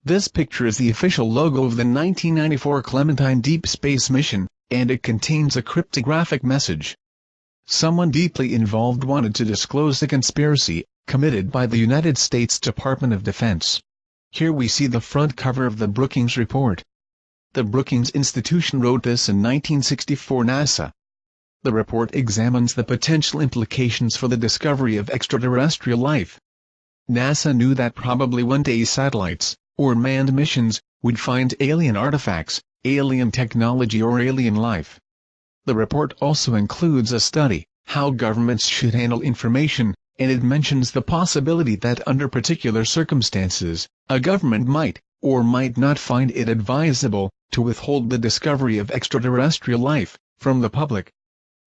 This picture is the official logo of the 1994 Clementine Deep Space Mission, and it contains a cryptographic message. Someone deeply involved wanted to disclose the conspiracy committed by the United States Department of Defense. Here we see the front cover of the Brookings Report. The Brookings Institution wrote this in 1964. NASA. The report examines the potential implications for the discovery of extraterrestrial life. NASA knew that probably one day satellites, or manned missions, would find alien artifacts, alien technology or alien life. The report also includes a study, how governments should handle information, and it mentions the possibility that under particular circumstances, a government might, or might not find it advisable, to withhold the discovery of extraterrestrial life, from the public.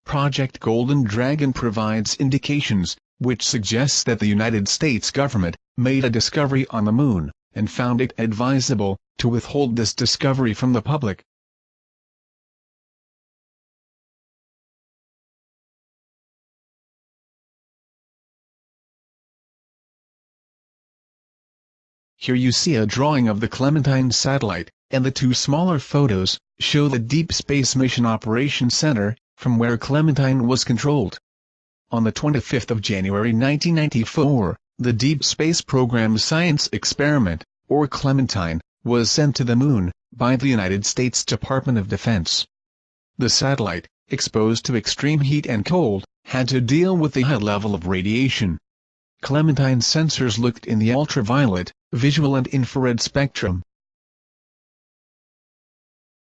Project Golden Dragon provides indications, which suggests that the United States government made a discovery on the Moon, and found it advisable to withhold this discovery from the public. Here you see a drawing of the Clementine satellite, and the two smaller photos show the Deep Space Mission Operations Center, from where Clementine was controlled. On the 25th of January 1994, the Deep Space Program Science Experiment, or Clementine, was sent to the Moon by the United States Department of Defense. The satellite, exposed to extreme heat and cold, had to deal with the high level of radiation. Clementine's sensors looked in the ultraviolet, visual and infrared spectrum.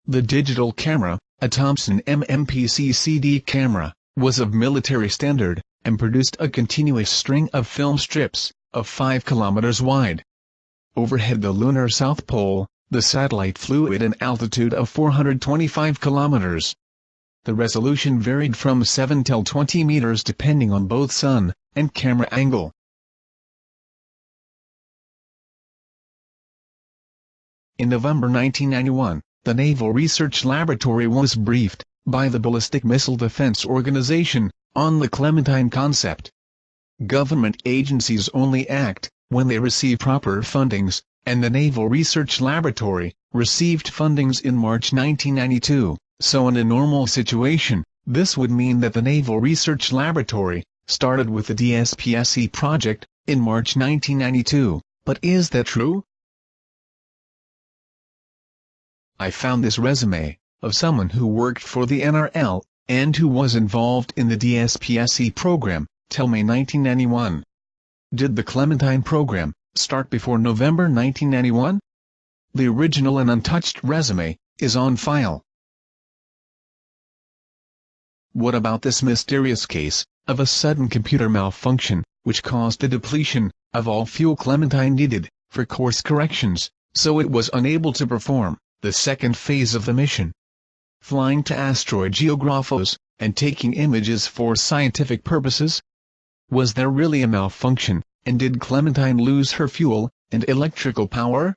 The digital camera, a Thomson MMPC-CD camera, was of military standard, and produced a continuous string of film strips, of 5 kilometers wide. Overhead the lunar South Pole, the satellite flew at an altitude of 425 kilometers. The resolution varied from 7 till 20 meters depending on both sun and camera angle. In November 1991, the Naval Research Laboratory was briefed by the Ballistic Missile Defense Organization on the Clementine concept. Government agencies only act when they receive proper fundings, and the Naval Research Laboratory received fundings in March 1992, so in a normal situation, this would mean that the Naval Research Laboratory started with the DSPSE project in March 1992, but is that true? I found this resume of someone who worked for the NRL, and who was involved in the DSPSE program, till May 1991. Did the Clementine program start before November 1991? The original and untouched resume is on file. What about this mysterious case of a sudden computer malfunction, which caused the depletion of all fuel Clementine needed for course corrections, so it was unable to perform the second phase of the mission? Flying to asteroid Geographos, and taking images for scientific purposes? Was there really a malfunction, and did Clementine lose her fuel and electrical power?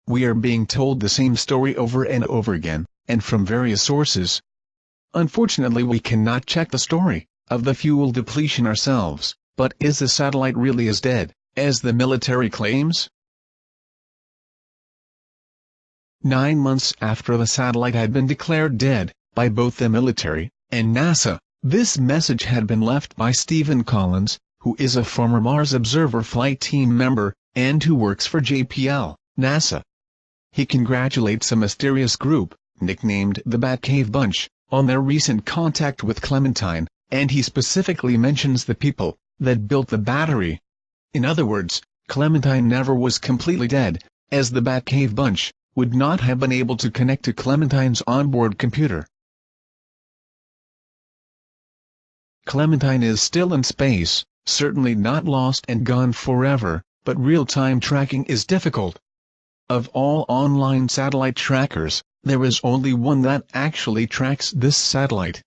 We are being told the same story over and over again, and from various sources. Unfortunately, we cannot check the story of the fuel depletion ourselves, but is the satellite really as dead as the military claims? 9 months after the satellite had been declared dead by both the military and NASA, this message had been left by Stephen Collins, who is a former Mars Observer Flight Team member, and who works for JPL, NASA. He congratulates a mysterious group, nicknamed the Batcave Bunch, on their recent contact with Clementine, and he specifically mentions the people that built the battery. In other words, Clementine never was completely dead, as the Batcave Bunch would not have been able to connect to Clementine's onboard computer. Clementine is still in space, certainly not lost and gone forever, but real-time tracking is difficult. Of all online satellite trackers, there is only one that actually tracks this satellite.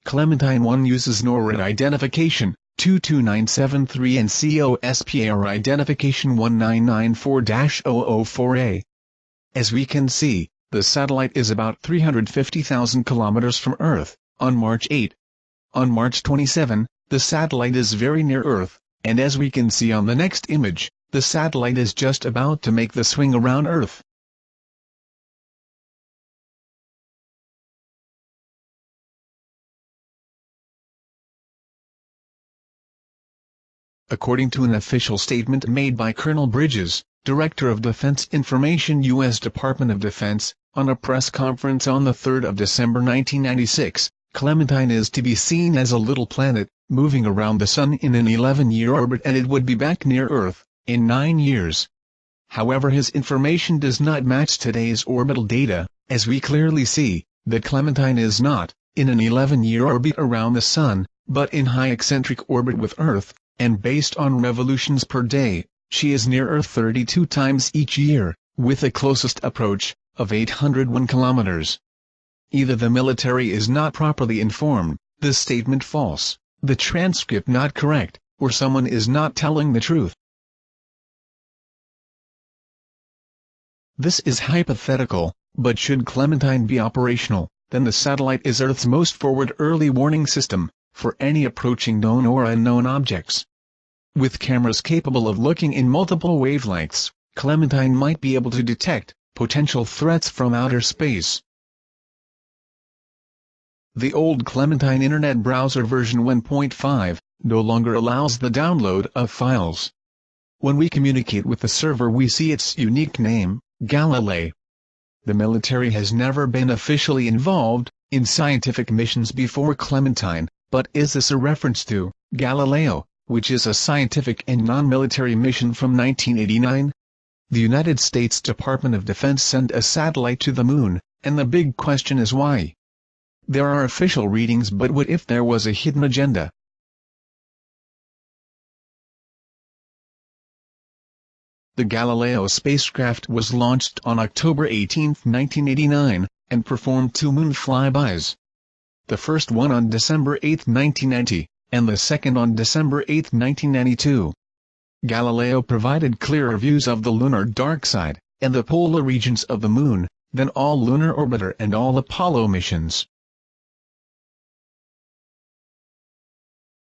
Clementine 1 uses NORAD identification 22973 and COSPAR identification 1994-004A. As we can see, the satellite is about 350,000 kilometers from Earth, on March 8. On March 27, the satellite is very near Earth, and as we can see on the next image, the satellite is just about to make the swing around Earth. According to an official statement made by Colonel Bridges, Director of Defense Information, U.S. Department of Defense, on a press conference on the 3rd of December 1996, Clementine is to be seen as a little planet, moving around the Sun in an 11-year orbit, and it would be back near Earth in 9 years. However, his information does not match today's orbital data, as we clearly see that Clementine is not in an 11-year orbit around the Sun, but in high eccentric orbit with Earth, and based on revolutions per day, she is near Earth 32 times each year, with a closest approach of 801 kilometers. Either the military is not properly informed, the statement false, the transcript not correct, or someone is not telling the truth. This is hypothetical, but should Clementine be operational, then the satellite is Earth's most forward early warning system for any approaching known or unknown objects. With cameras capable of looking in multiple wavelengths, Clementine might be able to detect potential threats from outer space. The old Clementine Internet Browser version 1.5 no longer allows the download of files. When we communicate with the server, we see its unique name, Galileo. The military has never been officially involved in scientific missions before Clementine, but is this a reference to Galileo, which is a scientific and non-military mission from 1989? The United States Department of Defense sent a satellite to the Moon, and the big question is why? There are official readings, but what if there was a hidden agenda? The Galileo spacecraft was launched on October 18, 1989, and performed 2 moon flybys. The first one on December 8, 1990, and the second on December 8, 1992. Galileo provided clearer views of the lunar dark side, and the polar regions of the Moon, than all Lunar Orbiter and all Apollo missions.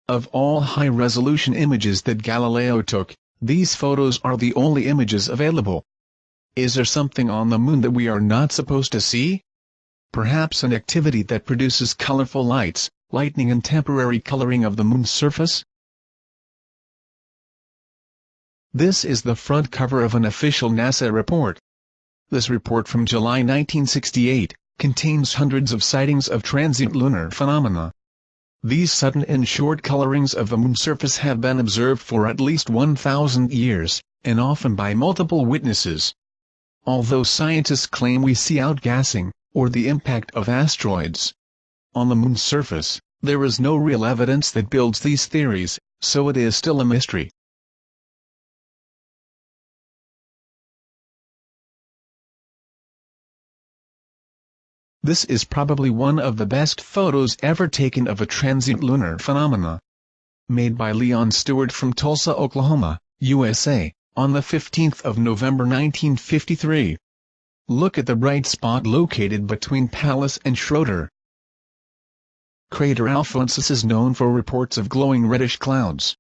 Of all high-resolution images that Galileo took, these photos are the only images available. Is there something on the Moon that we are not supposed to see? Perhaps an activity that produces colorful lights, lightning and temporary coloring of the Moon's surface? This is the front cover of an official NASA report. This report from July 1968 contains hundreds of sightings of transient lunar phenomena. These sudden and short colorings of the Moon's surface have been observed for at least 1,000 years, and often by multiple witnesses. Although scientists claim we see outgassing, or the impact of asteroids on the Moon's surface, there is no real evidence that builds these theories, so it is still a mystery. This is probably one of the best photos ever taken of a transient lunar phenomena. Made by Leon Stewart from Tulsa, Oklahoma, USA, on the 15th of November 1953. Look at the bright spot located between Pallas and Schroeder. Crater Alphonsus is known for reports of glowing reddish clouds.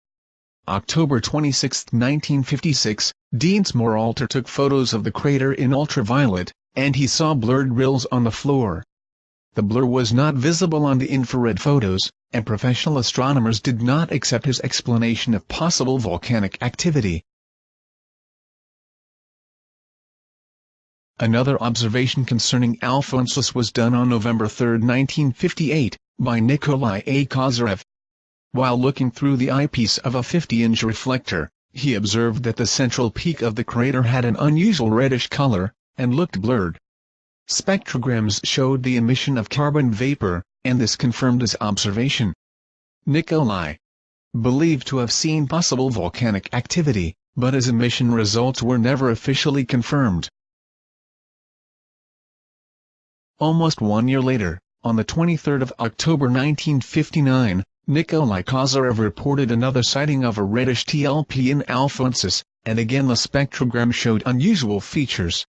October 26, 1956, Diensmore Alter took photos of the crater in ultraviolet, and he saw blurred rills on the floor. The blur was not visible on the infrared photos, and professional astronomers did not accept his explanation of possible volcanic activity. Another observation concerning Alphonsus was done on November 3, 1958, by Nikolai A. Kozyrev. While looking through the eyepiece of a 50-inch reflector, he observed that the central peak of the crater had an unusual reddish color, and looked blurred. Spectrograms showed the emission of carbon vapor, and this confirmed his observation. Nikolai believed to have seen possible volcanic activity, but his emission results were never officially confirmed. Almost 1 year later, on the 23rd of October 1959, Nikolai Kozyrev reported another sighting of a reddish TLP in Alphonsus, and again the spectrogram showed unusual features.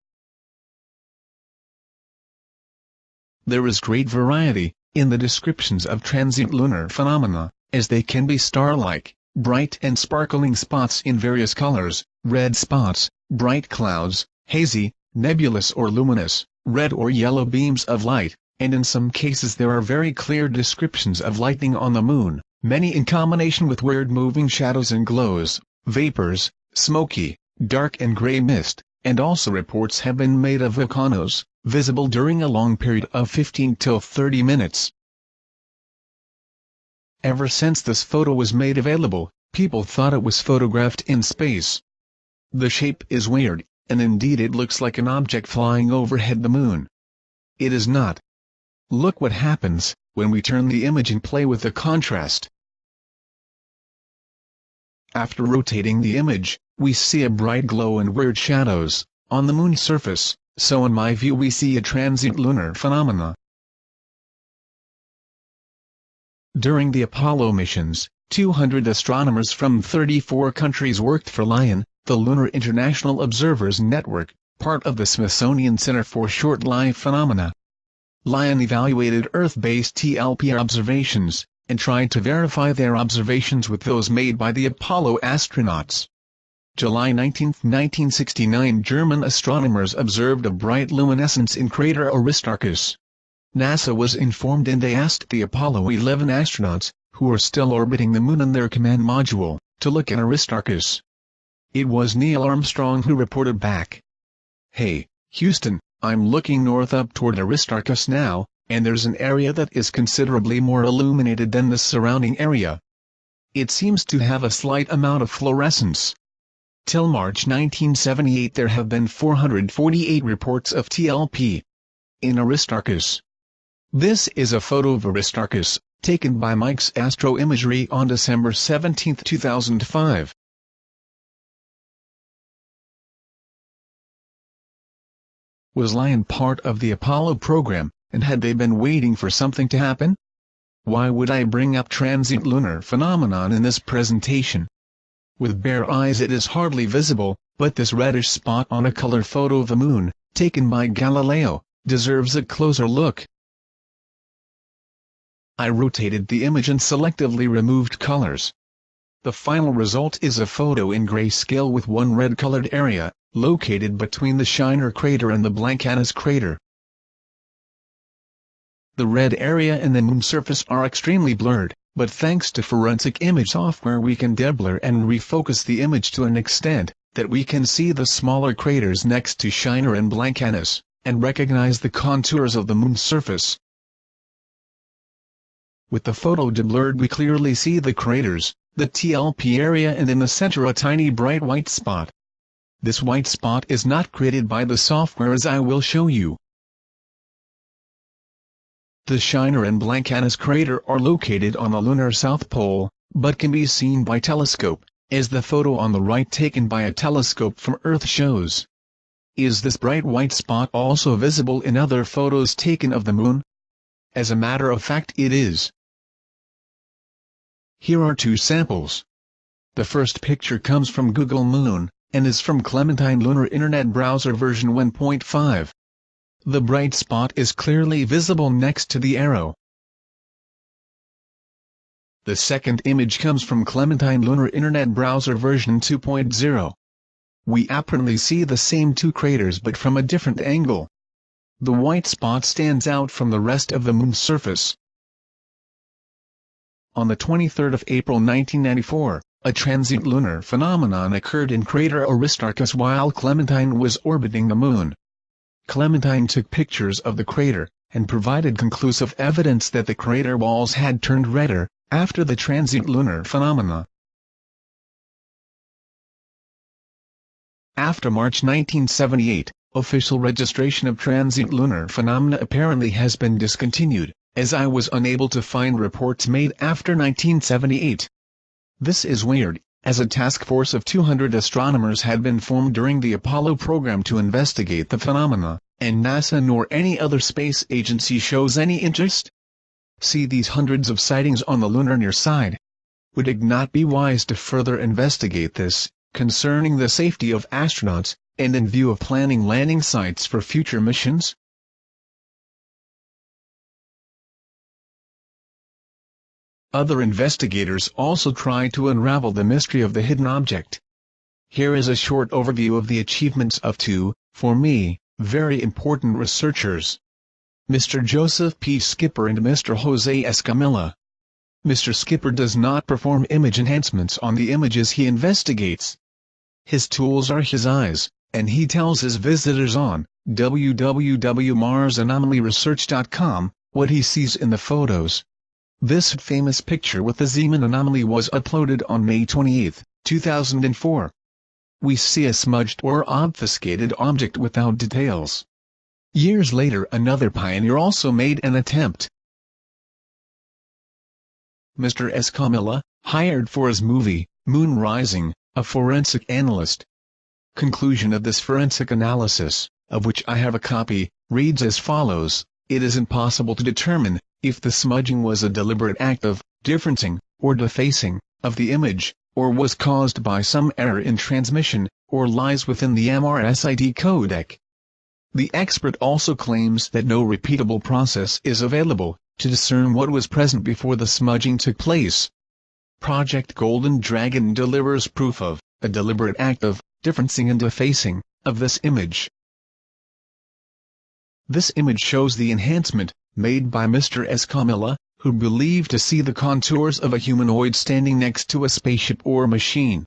There is great variety in the descriptions of transient lunar phenomena, as they can be star-like, bright and sparkling spots in various colors, red spots, bright clouds, hazy, nebulous or luminous, red or yellow beams of light, and in some cases there are very clear descriptions of lightning on the moon, many in combination with weird moving shadows and glows, vapors, smoky, dark and gray mist, and also reports have been made of volcanoes, visible during a long period of 15 till 30 minutes. Ever since this photo was made available, people thought it was photographed in space. The shape is weird, and indeed it looks like an object flying overhead the moon. It is not. Look what happens when we turn the image and play with the contrast. After rotating the image, we see a bright glow and weird shadows on the moon's surface, so in my view we see a transient lunar phenomena. During the Apollo missions, 200 astronomers from 34 countries worked for LION, the Lunar International Observers Network, part of the Smithsonian Center for Short-Lived Phenomena. LION evaluated Earth-based TLP observations, and tried to verify their observations with those made by the Apollo astronauts. July 19, 1969, German astronomers observed a bright luminescence in crater Aristarchus. NASA was informed and they asked the Apollo 11 astronauts, who are still orbiting the moon in their command module, to look at Aristarchus. It was Neil Armstrong who reported back. "Hey, Houston, I'm looking north up toward Aristarchus now, and there's an area that is considerably more illuminated than the surrounding area. It seems to have a slight amount of fluorescence." Till March 1978 there have been 448 reports of TLP in Aristarchus. This is a photo of Aristarchus, taken by Mike's Astro Imagery on December 17, 2005. Was LION part of the Apollo program, and had they been waiting for something to happen? Why would I bring up transient lunar phenomenon in this presentation? With bare eyes it is hardly visible, but this reddish spot on a color photo of the moon, taken by Galileo, deserves a closer look. I rotated the image and selectively removed colors. The final result is a photo in grayscale with one red-colored area, located between the Shiner crater and the Blancanus crater. The red area and the moon surface are extremely blurred, but thanks to forensic image software we can deblur and refocus the image to an extent that we can see the smaller craters next to Shiner and Blancanus, and recognize the contours of the moon's surface. With the photo deblurred we clearly see the craters, the TLP area and in the center a tiny bright white spot. This white spot is not created by the software as I will show you. The Shiner and Blancanus crater are located on the lunar south pole, but can be seen by telescope, as the photo on the right taken by a telescope from Earth shows. Is this bright white spot also visible in other photos taken of the moon? As a matter of fact it is. Here are two samples. The first picture comes from Google Moon, and is from Clementine Lunar Internet Browser version 1.5. The bright spot is clearly visible next to the arrow. The second image comes from Clementine Lunar Internet Browser version 2.0. We apparently see the same two craters but from a different angle. The white spot stands out from the rest of the moon's surface. On the 23rd of April 1994, a transient lunar phenomenon occurred in crater Aristarchus while Clementine was orbiting the moon. Clementine took pictures of the crater, and provided conclusive evidence that the crater walls had turned redder, after the transient lunar phenomena. After March 1978, official registration of transient lunar phenomena apparently has been discontinued, as I was unable to find reports made after 1978. This is weird, as a task force of 200 astronomers had been formed during the Apollo program to investigate the phenomena, and NASA nor any other space agency shows any interest. See these hundreds of sightings on the lunar near side. Would it not be wise to further investigate this, concerning the safety of astronauts, and in view of planning landing sites for future missions? Other investigators also try to unravel the mystery of the hidden object. Here is a short overview of the achievements of two, for me, very important researchers. Mr. Joseph P. Skipper and Mr. Jose Escamilla. Mr. Skipper does not perform image enhancements on the images he investigates. His tools are his eyes, and he tells his visitors on www.marsanomalyresearch.com what he sees in the photos. This famous picture with the Zeeman anomaly was uploaded on May 28, 2004. We see a smudged or obfuscated object without details. Years later, another pioneer also made an attempt. Mr. Escamilla, hired for his movie, Moon Rising, a forensic analyst. Conclusion of this forensic analysis, of which I have a copy, reads as follows: it is impossible to determine if the smudging was a deliberate act of differencing or defacing of the image, or was caused by some error in transmission, or lies within the MRSID codec. The expert also claims that no repeatable process is available to discern what was present before the smudging took place. Project Golden Dragon delivers proof of a deliberate act of differencing and defacing of this image. This image shows the enhancement made by Mr. Escamilla, who believed to see the contours of a humanoid standing next to a spaceship or machine.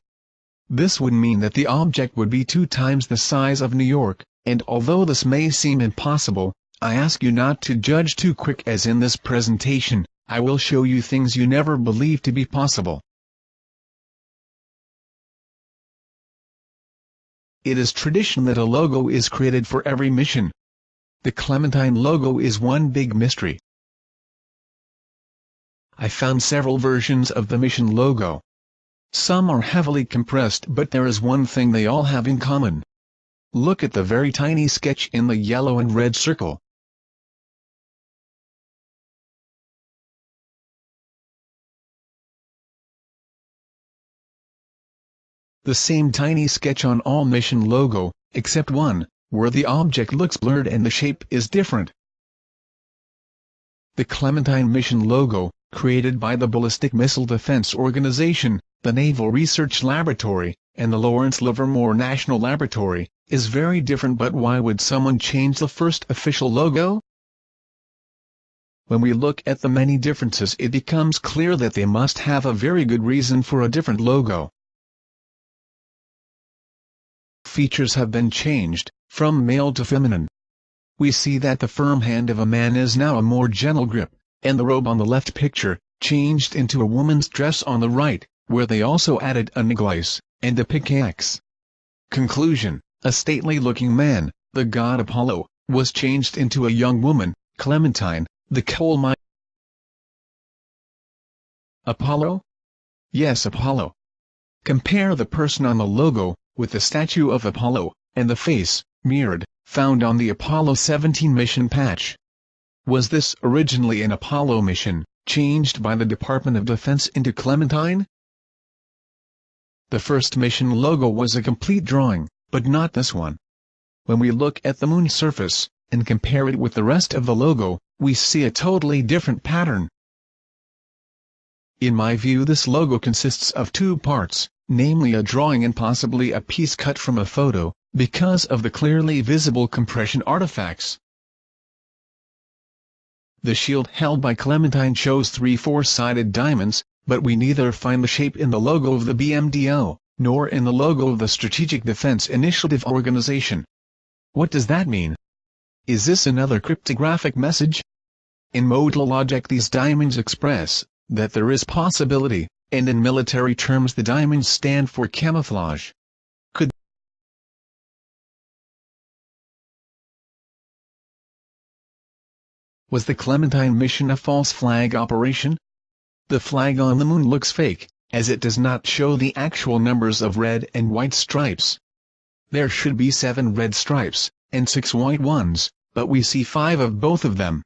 This would mean that the object would be 2 times the size of New York, and although this may seem impossible, I ask you not to judge too quick, as in this presentation, I will show you things you never believed to be possible. It is tradition that a logo is created for every mission. The Clementine logo is one big mystery. I found several versions of the mission logo. Some are heavily compressed, but there is one thing they all have in common. Look at the very tiny sketch in the yellow and red circle. The same tiny sketch on all mission logo, except one, where the object looks blurred and the shape is different. The Clementine mission logo, created by the Ballistic Missile Defense Organization, the Naval Research Laboratory, and the Lawrence Livermore National Laboratory, is very different. But why would someone change the first official logo? When we look at the many differences, it becomes clear that they must have a very good reason for a different logo. Features have been changed, from male to feminine. We see that the firm hand of a man is now a more gentle grip, and the robe on the left picture, changed into a woman's dress on the right, where they also added a necklace, and a pickaxe. Conclusion: a stately-looking man, the god Apollo, was changed into a young woman, Clementine, the coal mine. Apollo? Yes, Apollo. Compare the person on the logo, with the statue of Apollo, and the face, mirrored, found on the Apollo 17 mission patch. Was this originally an Apollo mission, changed by the Department of Defense into Clementine? The first mission logo was a complete drawing, but not this one. When we look at the moon surface, and compare it with the rest of the logo, we see a totally different pattern. In my view, this logo consists of 2 parts, namely a drawing and possibly a piece cut from a photo, because of the clearly visible compression artifacts. The shield held by Clementine shows 3 4-sided diamonds, but we neither find the shape in the logo of the BMDO, nor in the logo of the Strategic Defense Initiative Organization. What does that mean? Is this another cryptographic message? In modal logic, these diamonds express that there is possibility, and in military terms the diamonds stand for camouflage. Was the Clementine mission a false flag operation? The flag on the moon looks fake, as it does not show the actual numbers of red and white stripes. There should be 7 red stripes, and 6 white ones, but we see 5 of both of them.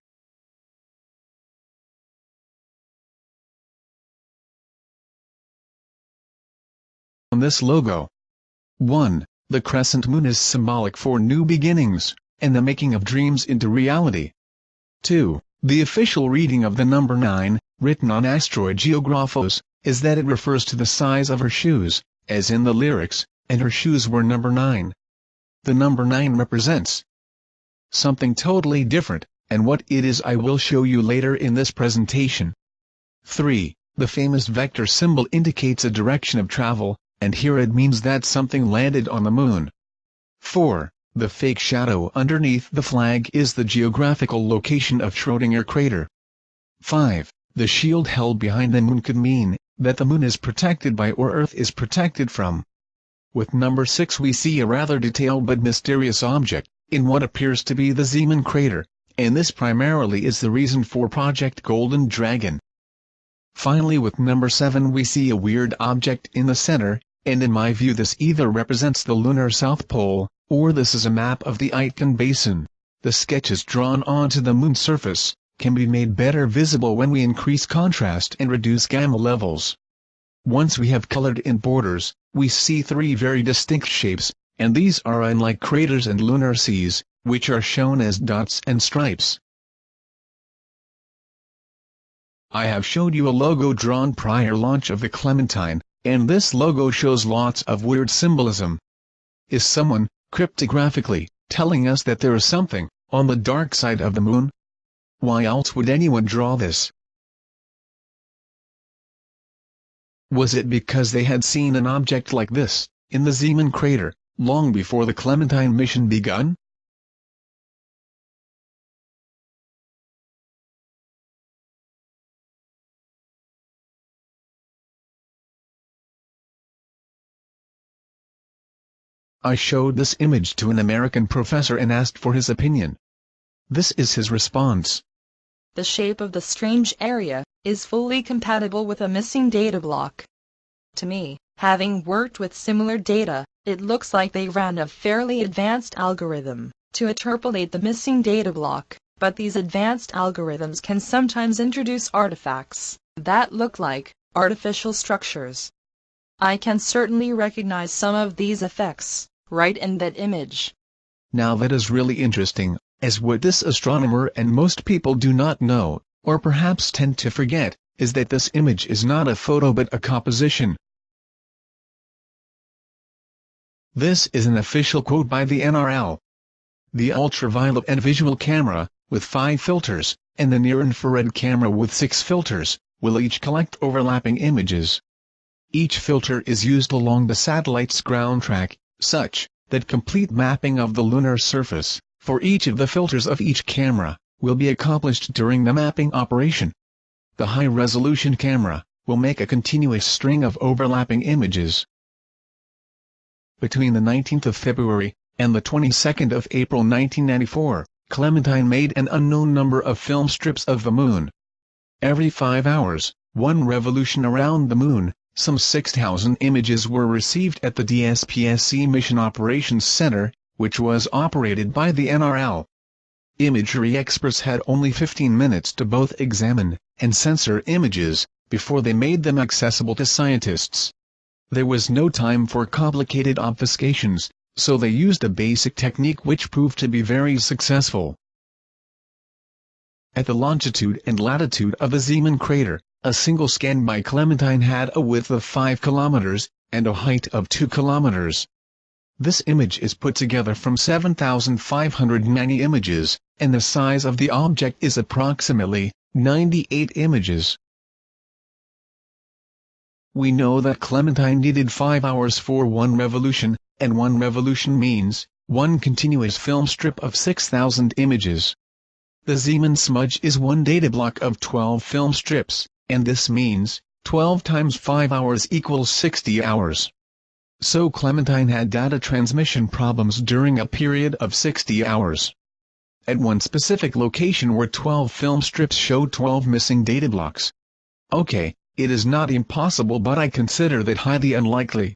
On this logo. 1. The crescent moon is symbolic for new beginnings, and the making of dreams into reality. 2. The official reading of the number 9, written on asteroid geographos, is that it refers to the size of her shoes, as in the lyrics, and her shoes were number 9. The number 9 represents something totally different, and what it is I will show you later in this presentation. 3. The famous vector symbol indicates a direction of travel, and here it means that something landed on the moon. 4. The fake shadow underneath the flag is the geographical location of Schrödinger crater. 5. The shield held behind the moon could mean that the moon is protected by or Earth is protected from. With number 6 we see a rather detailed but mysterious object, in what appears to be the Zeeman crater, and this primarily is the reason for Project Golden Dragon. Finally with number 7 we see a weird object in the center, and in my view this either represents the lunar South Pole, or this is a map of the Aitken Basin. The sketches drawn onto the moon's surface can be made better visible when we increase contrast and reduce gamma levels. Once we have colored in borders, we see 3 very distinct shapes, and these are unlike craters and lunar seas, which are shown as dots and stripes. I have showed you a logo drawn prior launch of the Clementine, and this logo shows lots of weird symbolism. Is someone, cryptographically, telling us that there is something on the dark side of the moon? Why else would anyone draw this? Was it because they had seen an object like this in the Zeeman crater long before the Clementine mission begun? I showed this image to an American professor and asked for his opinion. This is his response. The shape of the strange area is fully compatible with a missing data block. To me, having worked with similar data, it looks like they ran a fairly advanced algorithm to interpolate the missing data block, but these advanced algorithms can sometimes introduce artifacts that look like artificial structures. I can certainly recognize some of these effects right in that image. Now that is really interesting, as what this astronomer and most people do not know, or perhaps tend to forget, is that this image is not a photo but a composition. This is an official quote by the NRL. The ultraviolet and visual camera, with 5 filters, and the near-infrared camera with 6 filters, will each collect overlapping images. Each filter is used along the satellite's ground track, such that complete mapping of the lunar surface, for each of the filters of each camera, will be accomplished during the mapping operation. The high-resolution camera will make a continuous string of overlapping images. Between the 19th of February and the 22nd of April 1994, Clementine made an unknown number of film strips of the moon. Every 5 hours, 1 revolution around the moon, some 6,000 images were received at the DSPSC Mission Operations Center, which was operated by the NRL. Imagery experts had only 15 minutes to both examine and censor images before they made them accessible to scientists. There was no time for complicated obfuscations, so they used a basic technique which proved to be very successful. At the longitude and latitude of the Zeeman crater, a single scan by Clementine had a width of 5 kilometers and a height of 2 kilometers. This image is put together from 7,590 images, and the size of the object is approximately 98 images. We know that Clementine needed 5 hours for 1 revolution, and 1 revolution means 1 continuous film strip of 6,000 images. The Zeeman smudge is 1 data block of 12 film strips, and this means 12 times 5 hours equals 60 hours. So Clementine had data transmission problems during a period of 60 hours. At one specific location where 12 film strips showed 12 missing data blocks. Okay, it is not impossible, but I consider that highly unlikely.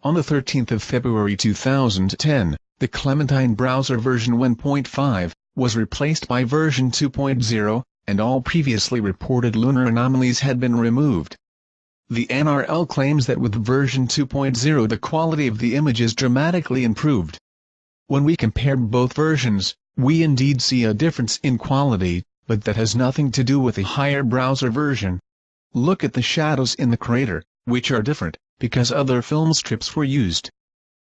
On the 13th of February 2010, the Clementine browser version 1.5 was replaced by version 2.0, and all previously reported lunar anomalies had been removed. The NRL claims that with version 2.0 the quality of the images dramatically improved. When we compared both versions, We indeed see a difference in quality, but that has nothing to do with a higher browser version. Look at the shadows in the crater, which are different, because other film strips were used.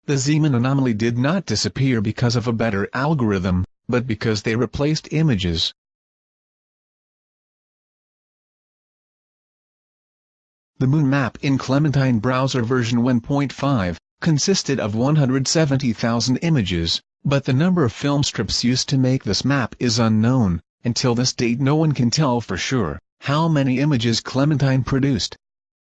The Zeeman anomaly did not disappear because of a better algorithm, but because they replaced images. The Moon map in Clementine browser version 1.5 consisted of 170,000 images, but the number of film strips used to make this map is unknown. Until this date no one can tell for sure how many images Clementine produced.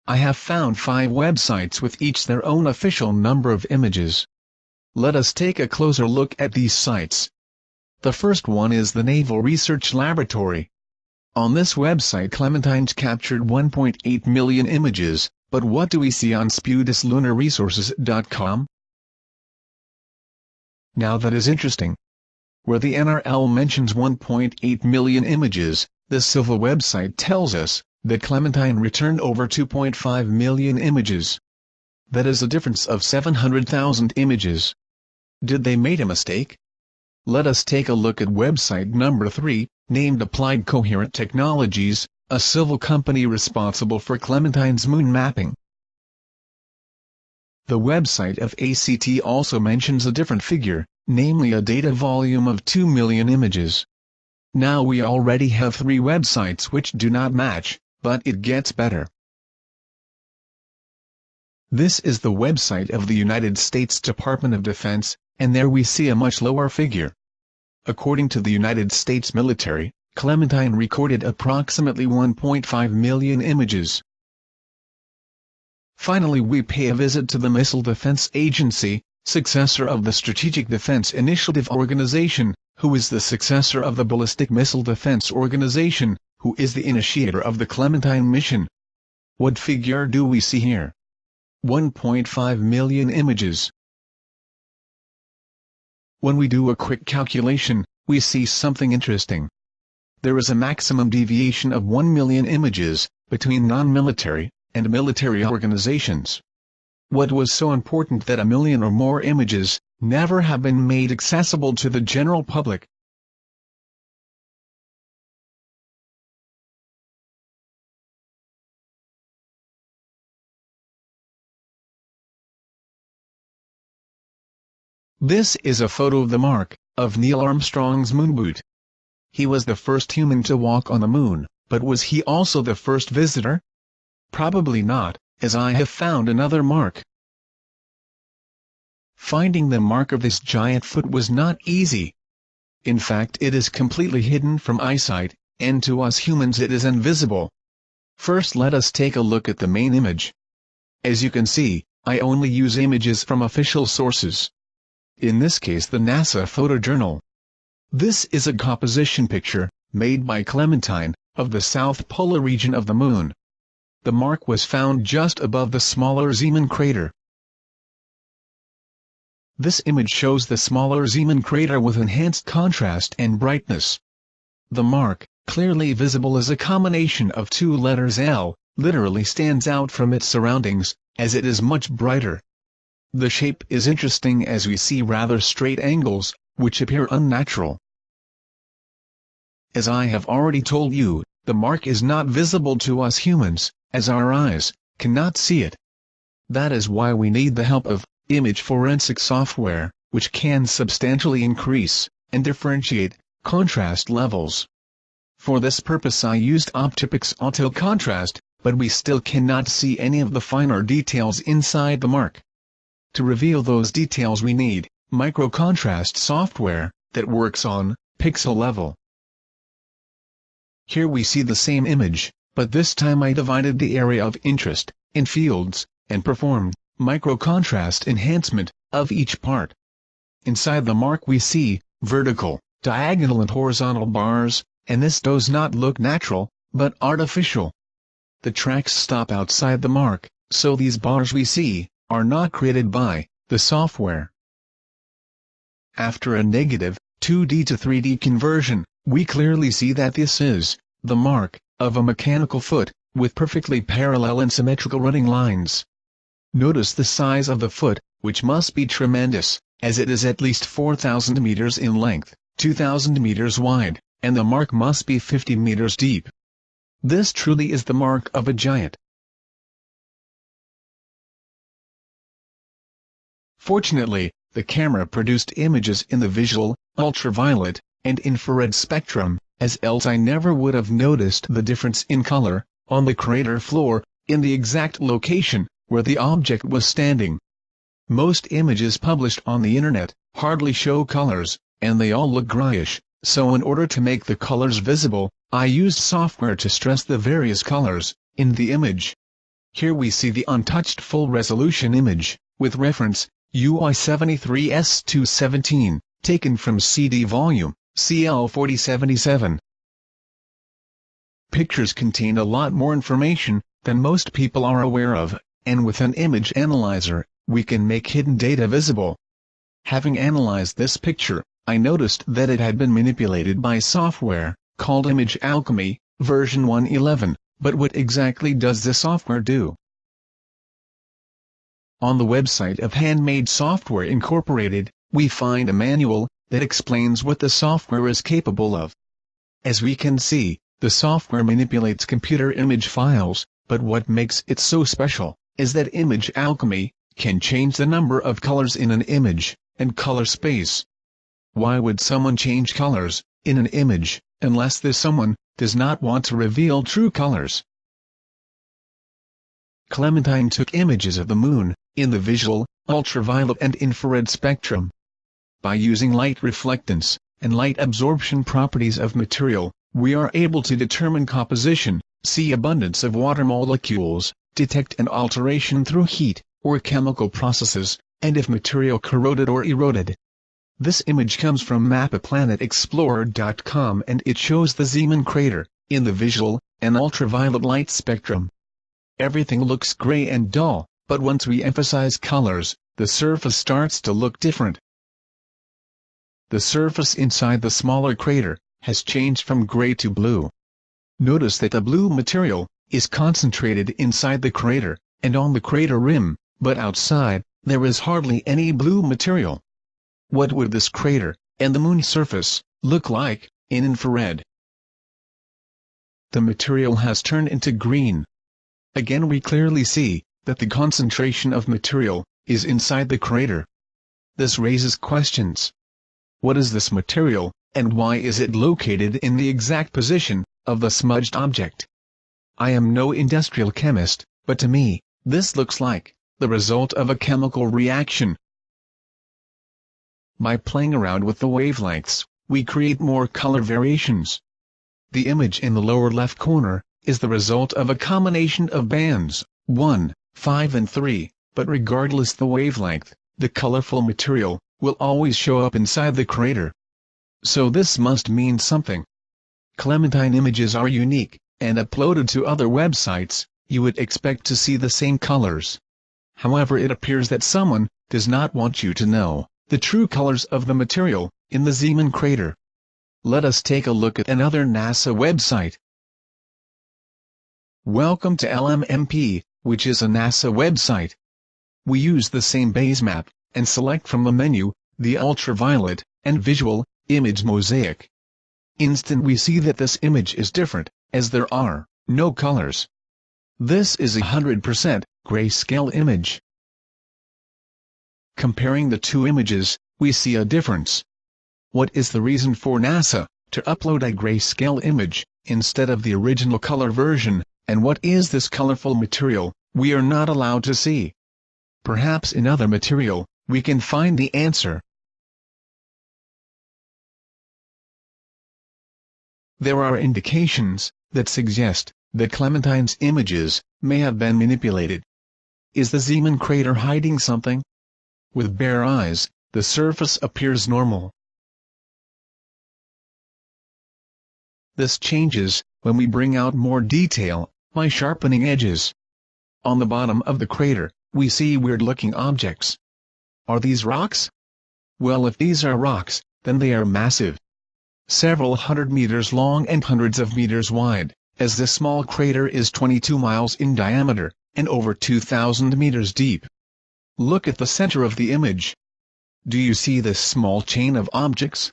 I have found 5 websites with each their own official number of images. Let us take a closer look at these sites. The first one is the Naval Research Laboratory. On this website Clementine's captured 1.8 million images, but what do we see on SPUDISLunarResources.com? Now that is interesting. Where the NRL mentions 1.8 million images, the civil website tells us that Clementine returned over 2.5 million images. That is a difference of 700,000 images. Did they make a mistake? Let us take a look at website number 3, named Applied Coherent Technologies, a civil company responsible for Clementine's moon mapping. The website of ACT also mentions a different figure, namely a data volume of 2 million images. Now we already have 3 websites which do not match, but it gets better. This is the website of the United States Department of Defense, and there we see a much lower figure. According to the United States military, Clementine recorded approximately 1.5 million images. Finally we pay a visit to the Missile Defense Agency, successor of the Strategic Defense Initiative Organization, who is the successor of the Ballistic Missile Defense Organization, who is the initiator of the Clementine mission. What figure do we see here? 1.5 million images. When we do a quick calculation, we see something interesting. There is a maximum deviation of 1 million images between non-military and military organizations. What was so important that a million or more images never have been made accessible to the general public? This is a photo of the mark of Neil Armstrong's moonboot. He was the first human to walk on the moon, but was he also the first visitor? Probably not, as I have found another mark. Finding the mark of this giant foot was not easy. In fact it is completely hidden from eyesight, and to us humans it is invisible. First let us take a look at the main image. As you can see, I only use images from official sources. In this case the NASA photojournal. This is a composition picture, made by Clementine, of the south polar region of the moon. The mark was found just above the smaller Zeeman crater. This image shows the smaller Zeeman crater with enhanced contrast and brightness. The mark, clearly visible as a combination of 2 letters L, literally stands out from its surroundings, as it is much brighter. The shape is interesting as we see rather straight angles, which appear unnatural. As I have already told you, the mark is not visible to us humans, as our eyes cannot see it. That is why we need the help of image forensic software, which can substantially increase and differentiate contrast levels. For this purpose I used OptiPix Auto Contrast, but we still cannot see any of the finer details inside the mark. To reveal those details we need micro-contrast software that works on pixel level. Here we see the same image, but this time I divided the area of interest in fields, and performed micro-contrast enhancement of each part. Inside the mark we see vertical, diagonal and horizontal bars, and this does not look natural, but artificial. The tracks stop outside the mark, so these bars we see are not created by the software. After a negative 2D to 3D conversion, we clearly see that this is the mark of a mechanical foot, with perfectly parallel and symmetrical running lines. Notice the size of the foot, which must be tremendous, as it is at least 4,000 meters in length, 2,000 meters wide, and the mark must be 50 meters deep. This truly is the mark of a giant. Fortunately, the camera produced images in the visual, ultraviolet, and infrared spectrum, as else I never would have noticed the difference in color, on the crater floor, in the exact location, where the object was standing. Most images published on the internet, hardly show colors, and they all look grayish, so in order to make the colors visible, I used software to stress the various colors, in the image. Here we see the untouched full-resolution image, with reference, UI73S217, taken from CD volume, CL4077. Pictures contain a lot more information than most people are aware of, and with an image analyzer, we can make hidden data visible. Having analyzed this picture, I noticed that it had been manipulated by software, called Image Alchemy, version 1.11, but what exactly does this software do? On the website of Handmade Software Incorporated, we find a manual that explains what the software is capable of. As we can see, the software manipulates computer image files, but what makes it so special is that Image Alchemy can change the number of colors in an image, and color space. Why would someone change colors in an image, unless this someone does not want to reveal true colors? Clementine took images of the moon, in the visual, ultraviolet and infrared spectrum. By using light reflectance, and light absorption properties of material, we are able to determine composition, see abundance of water molecules, detect an alteration through heat, or chemical processes, and if material corroded or eroded. This image comes from mapaplanetexplorer.com and it shows the Zeeman crater, in the visual, and ultraviolet light spectrum. Everything looks gray and dull, but once we emphasize colors, the surface starts to look different. The surface inside the smaller crater has changed from gray to blue. Notice that the blue material is concentrated inside the crater, and on the crater rim, but outside, there is hardly any blue material. What would this crater, and the moon surface, look like, in infrared? The material has turned into green. Again we clearly see that the concentration of material is inside the crater. This raises questions. What is this material, and why is it located in the exact position of the smudged object? I am no industrial chemist, but to me, this looks like the result of a chemical reaction. By playing around with the wavelengths, we create more color variations. The image in the lower left corner is the result of a combination of bands, 1, 5 and 3, but regardless the wavelength, the colorful material will always show up inside the crater. So this must mean something. Clementine images are unique, and uploaded to other websites, you would expect to see the same colors. However, it appears that someone does not want you to know the true colors of the material in the Zeeman crater. Let us take a look at another NASA website. Welcome to LMMP, which is a NASA website. We use the same base map, and select from the menu, the ultraviolet, and visual, image mosaic. Instant we see that this image is different, as there are no colors. This is a 100% grayscale image. Comparing the two images, we see a difference. What is the reason for NASA to upload a grayscale image, instead of the original color version, and what is this colorful material we are not allowed to see? Perhaps in other material, we can find the answer. There are indications that suggest that Clementine's images may have been manipulated. Is the Zeeman crater hiding something? With bare eyes, the surface appears normal. This changes when we bring out more detail by sharpening edges. On the bottom of the crater, we see weird-looking objects. Are these rocks? Well, if these are rocks, then they are massive. Several hundred meters long and hundreds of meters wide, as this small crater is 22 miles in diameter, and over 2,000 meters deep. Look at the center of the image. Do you see this small chain of objects?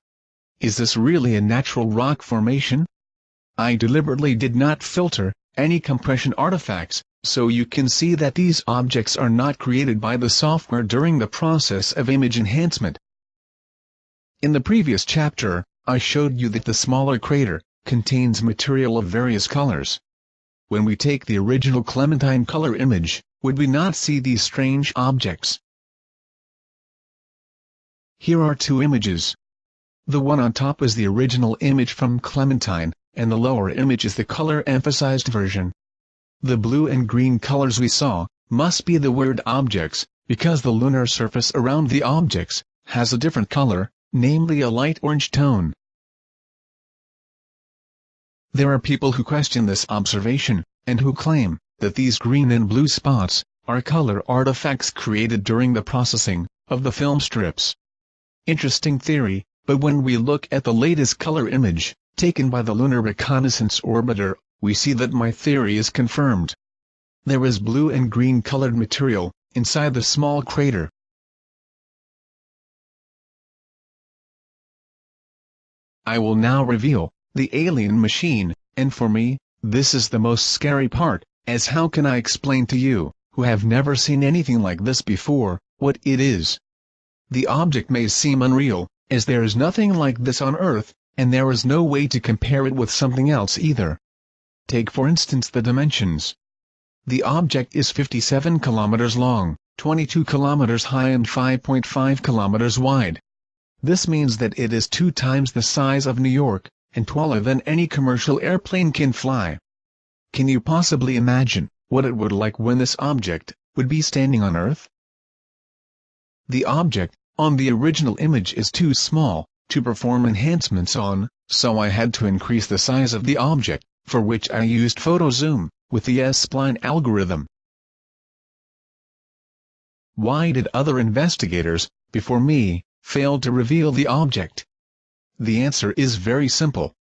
Is this really a natural rock formation? I deliberately did not filter any compression artifacts, so you can see that these objects are not created by the software during the process of image enhancement. In the previous chapter, I showed you that the smaller crater contains material of various colors. When we take the original Clementine color image, would we not see these strange objects? Here are two images. The one on top is the original image from Clementine, and the lower image is the color-emphasized version. The blue and green colors we saw must be the weird objects, because the lunar surface around the objects has a different color, namely a light orange tone. There are people who question this observation, and who claim that these green and blue spots are color artifacts created during the processing of the film strips. Interesting theory, but when we look at the latest color image, taken by the Lunar Reconnaissance Orbiter, we see that my theory is confirmed. There is blue and green colored material inside the small crater. I will now reveal the alien machine, and for me, this is the most scary part, as how can I explain to you, who have never seen anything like this before, what it is? The object may seem unreal, as there is nothing like this on Earth, and there is no way to compare it with something else either. Take for instance the dimensions. The object is 57 kilometers long, 22 kilometers high and 5.5 kilometers wide. This means that it is 2 times the size of New York, and taller than any commercial airplane can fly. Can you possibly imagine what it would like when this object would be standing on Earth? The object on the original image is too small to perform enhancements on, so I had to increase the size of the object, for which I used photo zoom with the S-spline algorithm. Why did other investigators before me fail to reveal the object? The answer is very simple.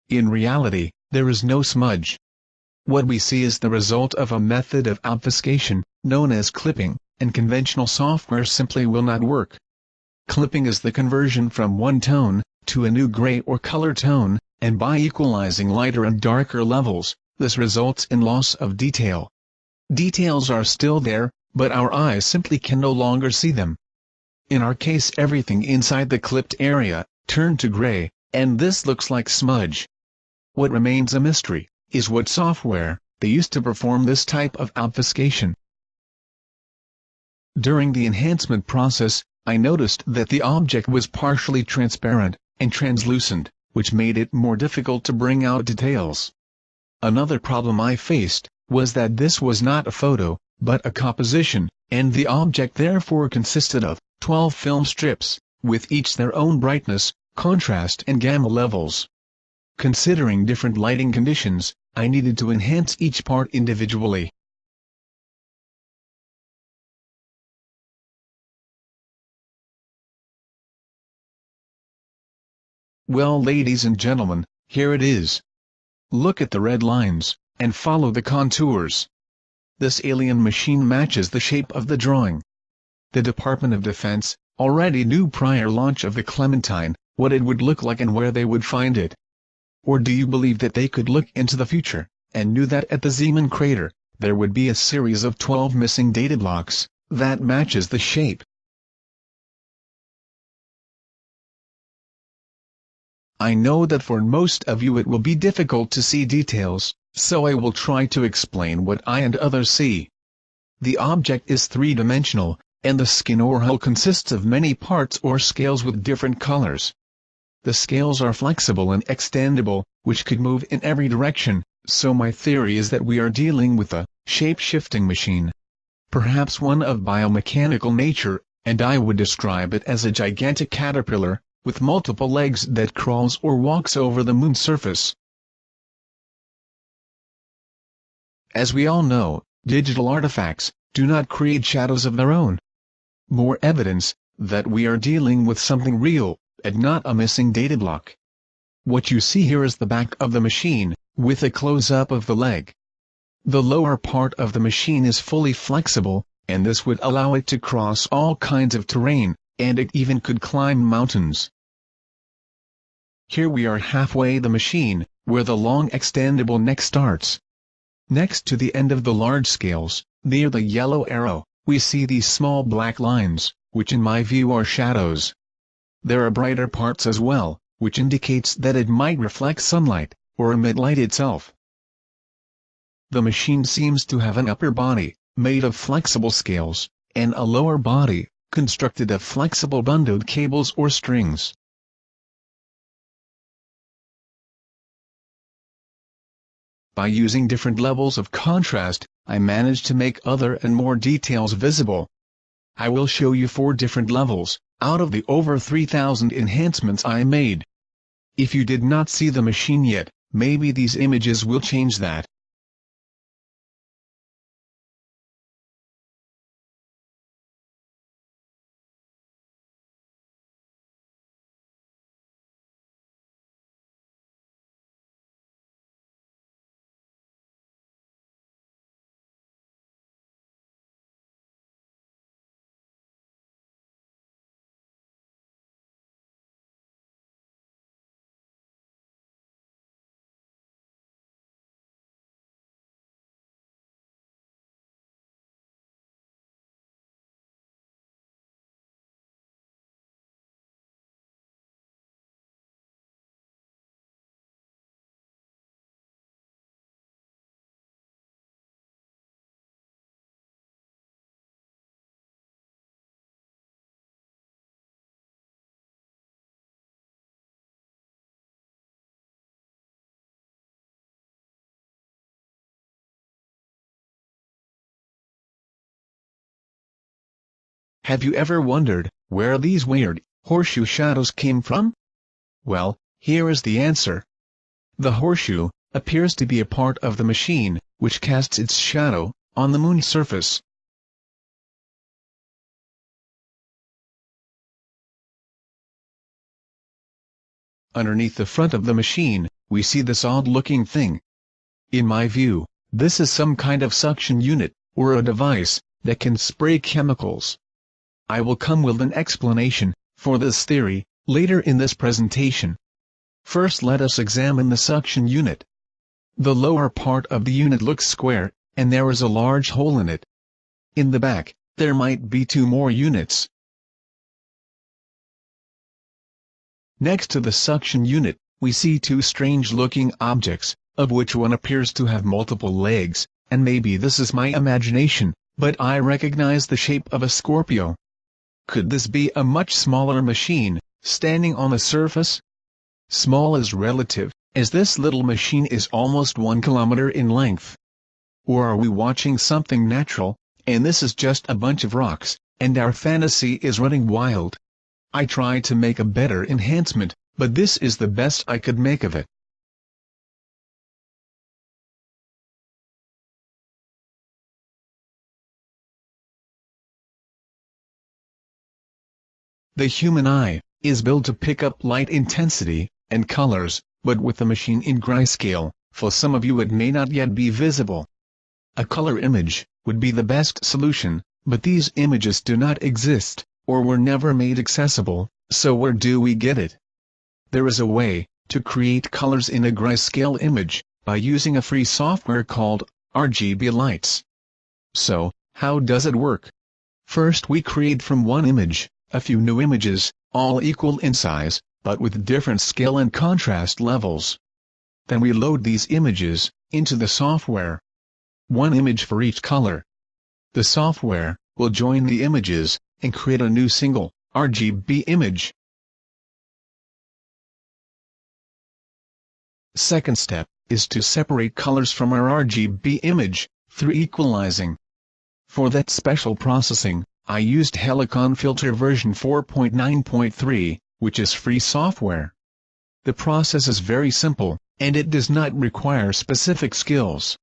In reality, there is no smudge. What we see is the result of a method of obfuscation known as clipping, and conventional software simply will not work. Clipping is the conversion from one tone to a new gray or color tone, and by equalizing lighter and darker levels, this results in loss of detail. Details are still there, but our eyes simply can no longer see them. In our case, everything inside the clipped area turned to gray, and this looks like smudge. What remains a mystery is what software they used to perform this type of obfuscation. During the enhancement process, I noticed that the object was partially transparent and translucent, which made it more difficult to bring out details. Another problem I faced was that this was not a photo, but a composition, and the object therefore consisted of 12 film strips, with each their own brightness, contrast and gamma levels. Considering different lighting conditions, I needed to enhance each part individually. Well, ladies and gentlemen, here it is. Look at the red lines, and follow the contours. This alien machine matches the shape of the drawing. The Department of Defense already knew prior launch of the Clementine what it would look like and where they would find it. Or do you believe that they could look into the future, and knew that at the Zeeman crater, there would be a series of 12 missing data blocks that matches the shape? I know that for most of you it will be difficult to see details, so I will try to explain what I and others see. The object is three-dimensional, and the skin or hull consists of many parts or scales with different colors. The scales are flexible and extendable, which could move in every direction, so my theory is that we are dealing with a shape-shifting machine. Perhaps one of biomechanical nature, and I would describe it as a gigantic caterpillar, with multiple legs that crawls or walks over the moon's surface. As we all know, digital artifacts do not create shadows of their own. More evidence that we are dealing with something real, and not a missing data block. What you see here is the back of the machine, with a close-up of the leg. The lower part of the machine is fully flexible, and this would allow it to cross all kinds of terrain, and it even could climb mountains. Here we are halfway the machine, where the long extendable neck starts. Next to the end of the large scales, near the yellow arrow, we see these small black lines, which in my view are shadows. There are brighter parts as well, which indicates that it might reflect sunlight, or emit light itself. The machine seems to have an upper body, made of flexible scales, and a lower body, constructed of flexible bundled cables or strings. By using different levels of contrast, I managed to make other and more details visible. I will show you 4 different levels, out of the over 3,000 enhancements I made. If you did not see the machine yet, maybe these images will change that. Have you ever wondered where these weird, horseshoe shadows came from? Well, here is the answer. The horseshoe appears to be a part of the machine, which casts its shadow on the moon's surface. Underneath the front of the machine, we see this odd-looking thing. In my view, this is some kind of suction unit, or a device, that can spray chemicals. I will come with an explanation for this theory later in this presentation. First let us examine the suction unit. The lower part of the unit looks square, and there is a large hole in it. In the back, there might be 2 more units. Next to the suction unit, we see 2 strange-looking objects, of which one appears to have multiple legs, and maybe this is my imagination, but I recognize the shape of a Scorpio. Could this be a much smaller machine, standing on the surface? Small is relative, as this little machine is almost 1 kilometer in length. Or are we watching something natural, and this is just a bunch of rocks, and our fantasy is running wild? I tried to make a better enhancement, but this is the best I could make of it. The human eye is built to pick up light intensity and colors, but with the machine in grayscale, for some of you it may not yet be visible. A color image would be the best solution, but these images do not exist, or were never made accessible, so where do we get it? There is a way to create colors in a grayscale image, by using a free software called RGB lights. So, how does it work? First we create from one image a few new images, all equal in size, but with different scale and contrast levels. Then we load these images into the software. One image for each color. The software will join the images and create a new single RGB image. Second step is to separate colors from our RGB image through equalizing. For that special processing, I used Helicon Filter version 4.9.3, which is free software. The process is very simple, and it does not require specific skills.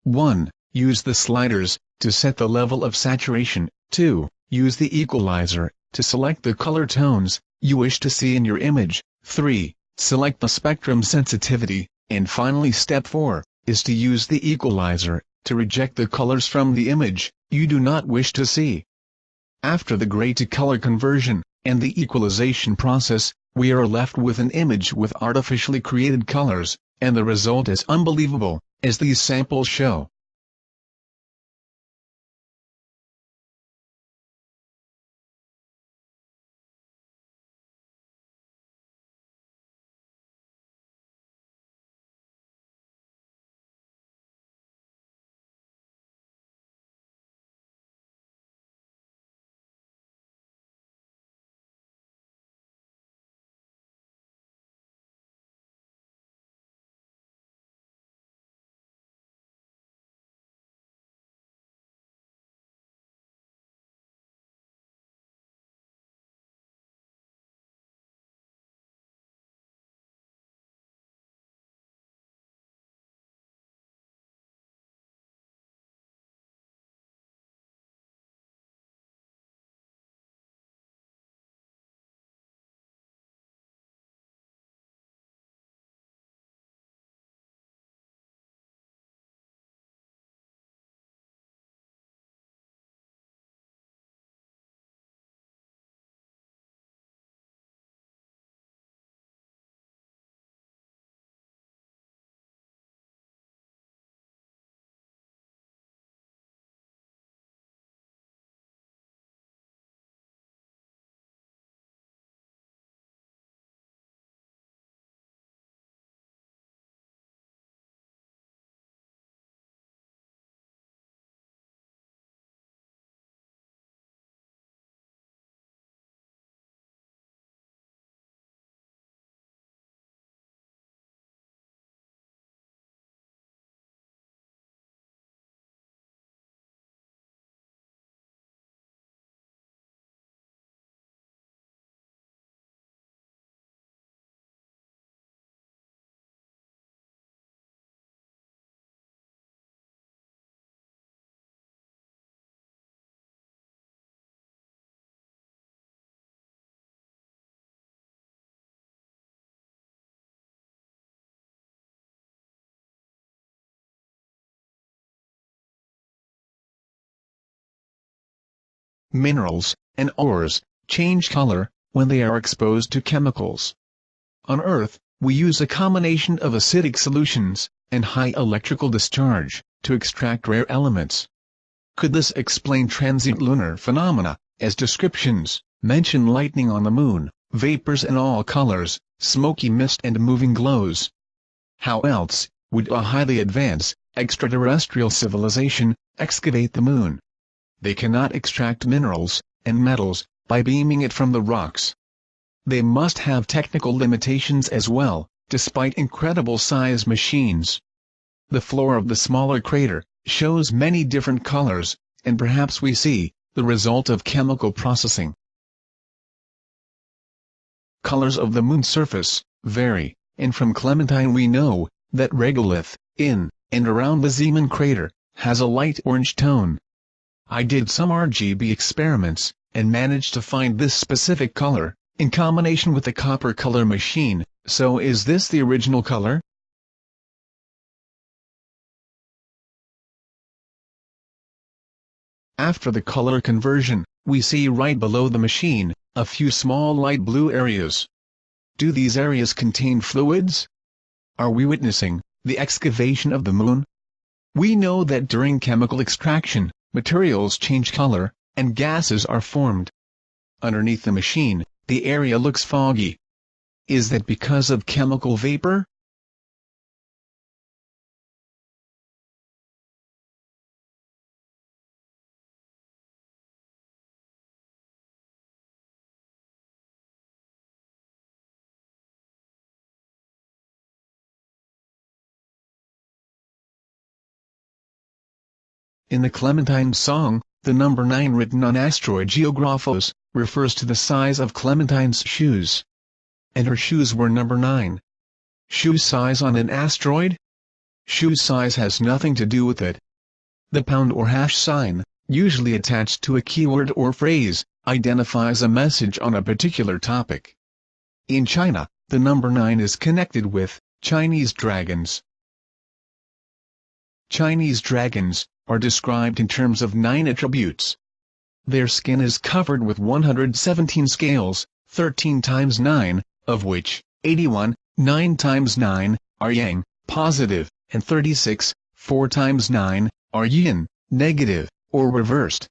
1. Use the sliders to set the level of saturation. 2. Use the equalizer to select the color tones you wish to see in your image. 3. Select the spectrum sensitivity, and finally step 4 is to use the equalizer to reject the colors from the image you do not wish to see. After the gray to color conversion and the equalization process, we are left with an image with artificially created colors, and the result is unbelievable, as these samples show. Minerals and ores change color when they are exposed to chemicals. On Earth, we use a combination of acidic solutions and high electrical discharge to extract rare elements. Could this explain transient lunar phenomena, as descriptions mention lightning on the moon, vapors in all colors, smoky mist and moving glows? How else would a highly advanced extraterrestrial civilization excavate the moon? They cannot extract minerals and metals by beaming it from the rocks. They must have technical limitations as well, despite incredible size machines. The floor of the smaller crater shows many different colors, and perhaps we see the result of chemical processing. Colors of the moon's surface vary, and from Clementine we know that regolith, in and around the Zeeman crater, has a light orange tone. I did some RGB experiments, and managed to find this specific color, in combination with the copper color machine. So is this the original color? After the color conversion, we see right below the machine, a few small light blue areas. Do these areas contain fluids? Are we witnessing the excavation of the moon? We know that during chemical extraction, materials change color, and gases are formed. Underneath the machine, the area looks foggy. Is that because of chemical vapor? In the Clementine song, the number 9 written on asteroid geographos refers to the size of Clementine's shoes. And her shoes were number 9. Shoe size on an asteroid? Shoe size has nothing to do with it. The pound or hash sign, usually attached to a keyword or phrase, identifies a message on a particular topic. In China, the number 9 is connected with Chinese dragons. Chinese dragons are described in terms of 9 attributes. Their skin is covered with 117 scales, 13 times 9, of which 81, 9 times 9, are yang, positive, and 36, 4 times 9, are yin, negative, or reversed.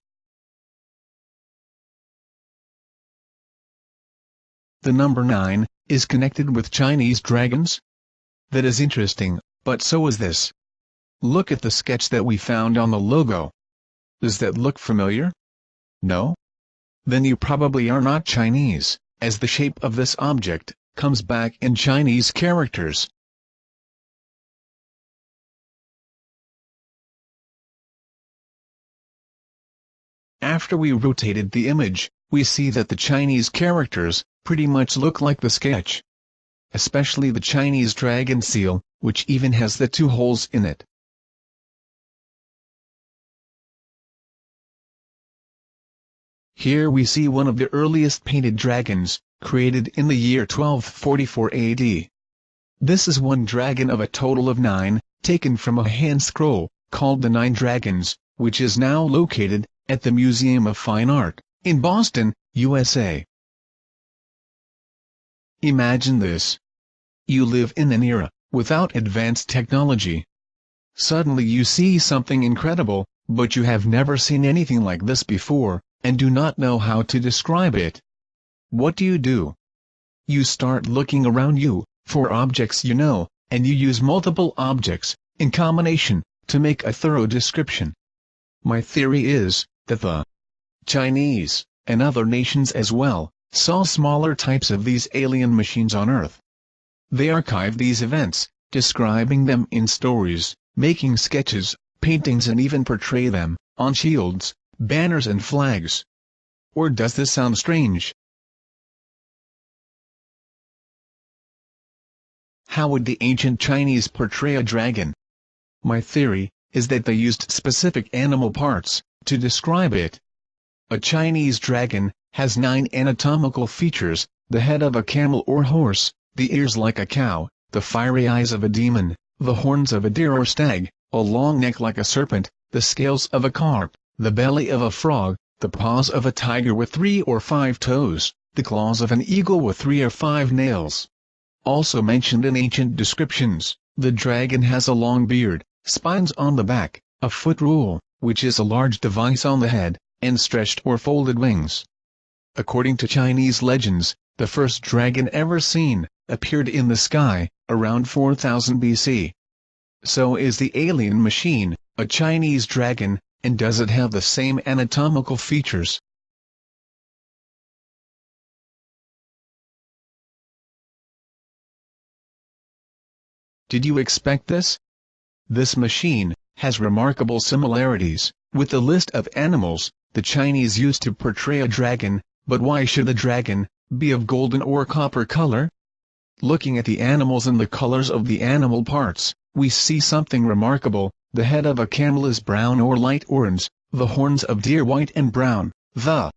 The number 9 is connected with Chinese dragons? That is interesting, but so is this. Look at the sketch that we found on the logo. Does that look familiar? No? Then you probably are not Chinese, as the shape of this object comes back in Chinese characters. After we rotated the image, we see that the Chinese characters pretty much look like the sketch. Especially the Chinese dragon seal, which even has the 2 holes in it. Here we see one of the earliest painted dragons, created in the year 1244 AD. This is one dragon of a total of 9, taken from a hand scroll, called the 9 Dragons, which is now located at the Museum of Fine Art, in Boston, USA. Imagine this. You live in an era without advanced technology. Suddenly you see something incredible, but you have never seen anything like this before, and do not know how to describe it. What do? You start looking around you for objects you know, and you use multiple objects in combination to make a thorough description. My theory is that the Chinese, and other nations as well, saw smaller types of these alien machines on Earth. They archive these events, describing them in stories, making sketches, paintings, and even portray them on shields, banners and flags. Or does this sound strange? How would the ancient Chinese portray a dragon? My theory is that they used specific animal parts to describe it. A Chinese dragon has 9 anatomical features: the head of a camel or horse, the ears like a cow, the fiery eyes of a demon, the horns of a deer or stag, a long neck like a serpent, the scales of a carp, the belly of a frog, the paws of a tiger with 3 or 5 toes, the claws of an eagle with 3 or 5 nails. Also mentioned in ancient descriptions, the dragon has a long beard, spines on the back, a foot rule, which is a large device on the head, and stretched or folded wings. According to Chinese legends, the first dragon ever seen appeared in the sky around 4000 BC. So is the alien machine a Chinese dragon, and does it have the same anatomical features? Did you expect this? This machine has remarkable similarities with the list of animals the Chinese used to portray a dragon, but why should a dragon be of golden or copper color? Looking at the animals and the colors of the animal parts, we see something remarkable. The head of a camel is brown or light orange, the horns of deer white and brown, the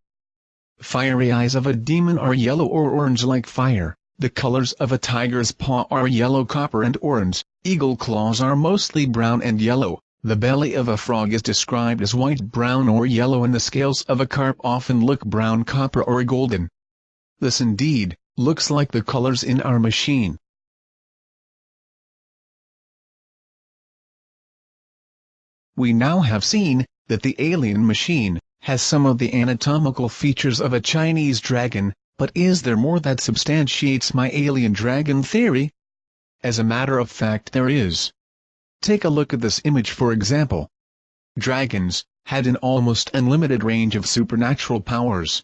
fiery eyes of a demon are yellow or orange like fire, the colors of a tiger's paw are yellow, copper and orange, eagle claws are mostly brown and yellow, the belly of a frog is described as white, brown or yellow, and the scales of a carp often look brown, copper or golden. This indeed looks like the colors in our machine. We now have seen that the alien machine has some of the anatomical features of a Chinese dragon, but is there more that substantiates my alien dragon theory? As a matter of fact, there is. Take a look at this image for example. Dragons had an almost unlimited range of supernatural powers.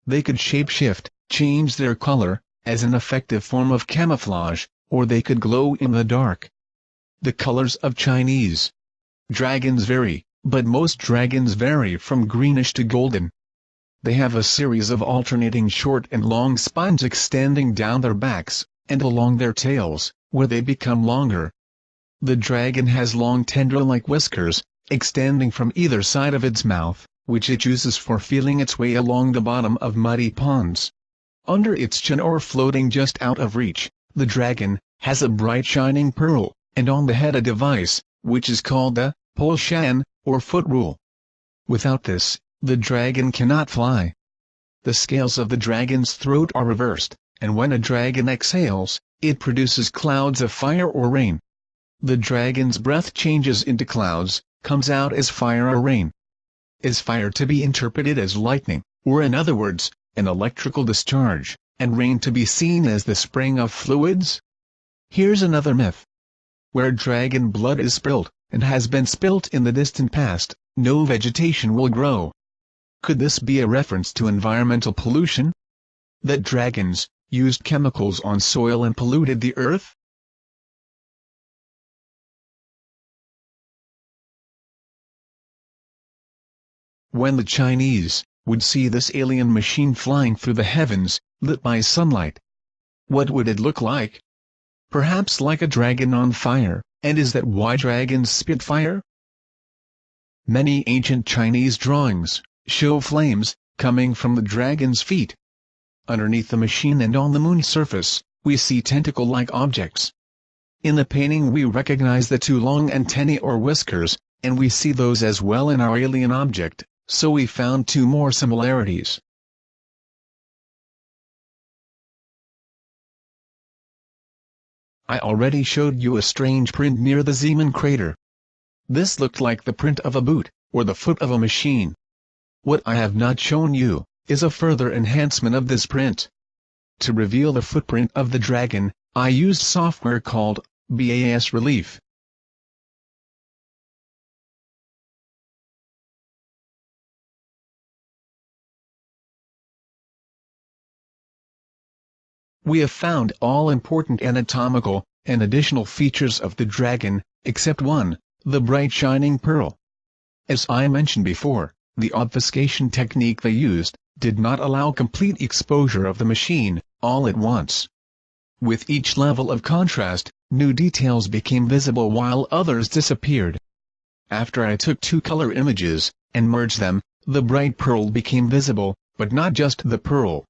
They could shapeshift, change their color, as an effective form of camouflage, or they could glow in the dark. The colors of Chinese dragons vary, but most dragons vary from greenish to golden. They have a series of alternating short and long spines extending down their backs, and along their tails, where they become longer. The dragon has long tendril-like whiskers, extending from either side of its mouth, which it uses for feeling its way along the bottom of muddy ponds. Under its chin or floating just out of reach, the dragon has a bright shining pearl, and on the head a device, which is called the pole shan, or foot rule. Without this, the dragon cannot fly. The scales of the dragon's throat are reversed, and when a dragon exhales, it produces clouds of fire or rain. The dragon's breath changes into clouds, comes out as fire or rain. Is fire to be interpreted as lightning, or in other words, an electrical discharge, and rain to be seen as the spraying of fluids? Here's another myth. Where dragon blood is spilt, and has been spilt in the distant past, no vegetation will grow. Could this be a reference to environmental pollution? That dragons used chemicals on soil and polluted the earth? When the Chinese would see this alien machine flying through the heavens, lit by sunlight, what would it look like? Perhaps like a dragon on fire, and is that why dragons spit fire? Many ancient Chinese drawings show flames coming from the dragon's feet. Underneath the machine and on the moon's surface, we see tentacle-like objects. In the painting we recognize the two long antennae or whiskers, and we see those as well in our alien object, so we found two more similarities. I already showed you a strange print near the Zeeman crater. This looked like the print of a boot, or the foot of a machine. What I have not shown you is a further enhancement of this print. To reveal the footprint of the dragon, I used software called BAS Relief. We have found all important anatomical and additional features of the dragon, except one, the bright shining pearl. As I mentioned before, the obfuscation technique they used did not allow complete exposure of the machine all at once. With each level of contrast, new details became visible while others disappeared. After I took two color images and merged them, the bright pearl became visible, but not just the pearl.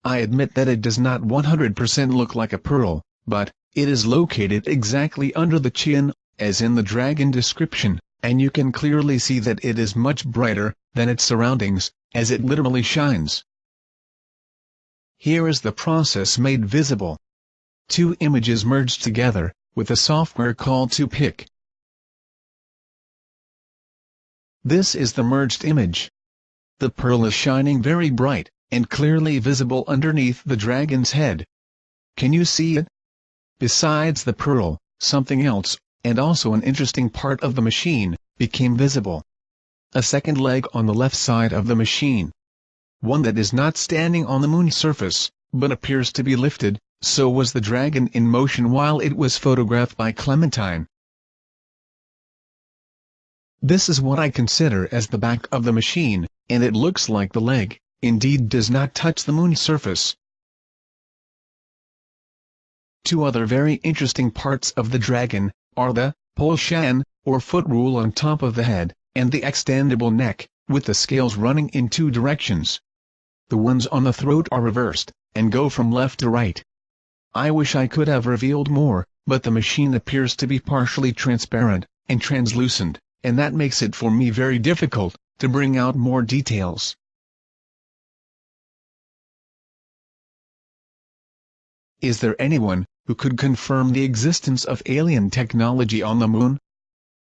I admit that it does not 100% look like a pearl, but it is located exactly under the chin, as in the dragon description, and you can clearly see that it is much brighter than its surroundings, as it literally shines. Here is the process made visible. Two images merged together, with a software called to pick. This is the merged image. The pearl is shining very bright, and clearly visible underneath the dragon's head. Can you see it? Besides the pearl, something else, and also an interesting part of the machine, became visible. A second leg on the left side of the machine. One that is not standing on the moon's surface, but appears to be lifted, so was the dragon in motion while it was photographed by Clementine. This is what I consider as the back of the machine, and it looks like the leg indeed does not touch the moon's surface. Two other very interesting parts of the dragon are the pole shan, or foot rule on top of the head, and the extendable neck, with the scales running in two directions. The ones on the throat are reversed, and go from left to right. I wish I could have revealed more, but the machine appears to be partially transparent and translucent, and that makes it for me very difficult to bring out more details. Is there anyone who could confirm the existence of alien technology on the moon?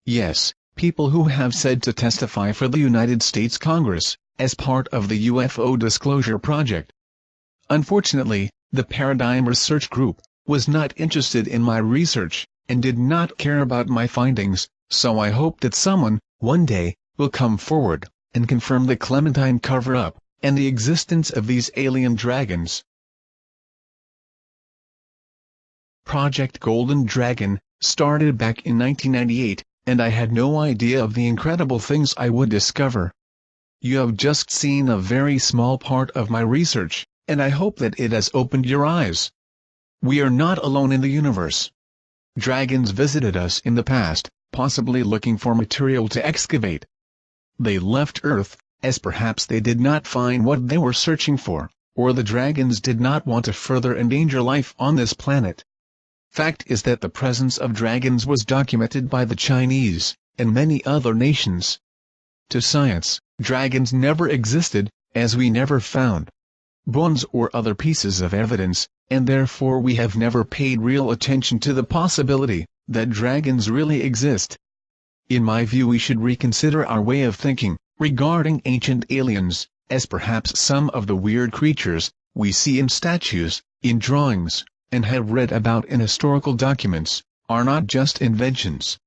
Yes, people who have said to testify for the United States Congress, as part of the UFO Disclosure Project. Unfortunately, the Paradigm Research Group was not interested in my research, and did not care about my findings, so I hope that someone, one day, will come forward and confirm the Clementine cover-up and the existence of these alien dragons. Project Golden Dragon started back in 1998, and I had no idea of the incredible things I would discover. You have just seen a very small part of my research, and I hope that it has opened your eyes. We are not alone in the universe. Dragons visited us in the past, possibly looking for material to excavate. They left Earth, as perhaps they did not find what they were searching for, or the dragons did not want to further endanger life on this planet. Fact is that the presence of dragons was documented by the Chinese, and many other nations. To science, dragons never existed, as we never found. bones or other pieces of evidence, and therefore we have never paid real attention to the possibility that dragons really exist. In my view, we should reconsider our way of thinking regarding ancient aliens, as perhaps some of the weird creatures we see in statues, in drawings, and have read about in historical documents, are not just inventions.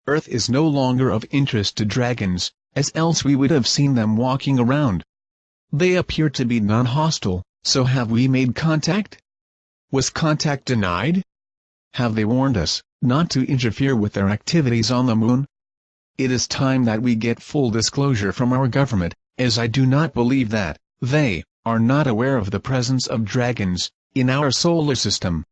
Earth is no longer of interest to dragons, as else we would have seen them walking around. They appear to be non-hostile, so have we made contact? Was contact denied? Have they warned us not to interfere with their activities on the moon? It is time that we get full disclosure from our government, as I do not believe that they are not aware of the presence of dragons in our solar system.